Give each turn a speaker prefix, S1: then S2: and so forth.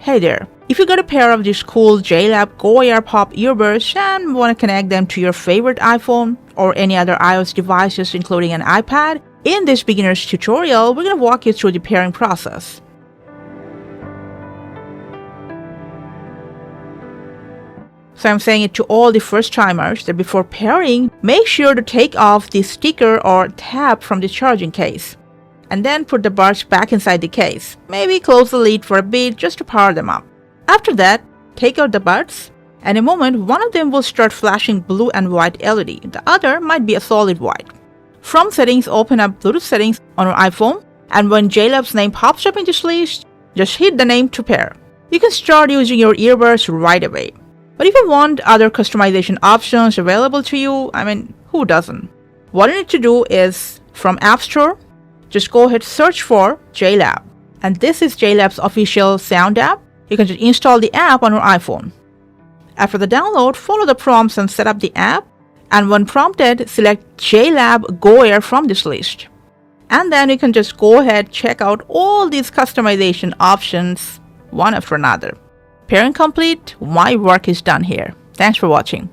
S1: Hey there! If you got a pair of these cool JLab Go Air Pop earbuds and want to connect them to your favorite iPhone or any other iOS devices including an iPad, in this beginner's tutorial, we're going to walk you through the pairing process. So I'm saying it to all the first-timers that before pairing, make sure to take off the sticker or tab from the charging case. And then put the buds back inside the case. Maybe close the lid for a bit just to power them up. After that, take out the buds, and in a moment, one of them will start flashing blue and white LED. The other might be a solid white. From settings, open up Bluetooth settings on your iPhone, and when JLab's name pops up in this list, just hit the name to pair. You can start using your earbuds right away. But if you want other customization options available to you, who doesn't? What you need to do is, from App Store, just go ahead, search for JLab. And this is JLab's official sound app. You can just install the app on your iPhone. After the download, follow the prompts and set up the app. And when prompted, select JLab Go Air from this list. And then you can just go ahead, check out all these customization options, one after another. Pairing complete, my work is done here. Thanks for watching.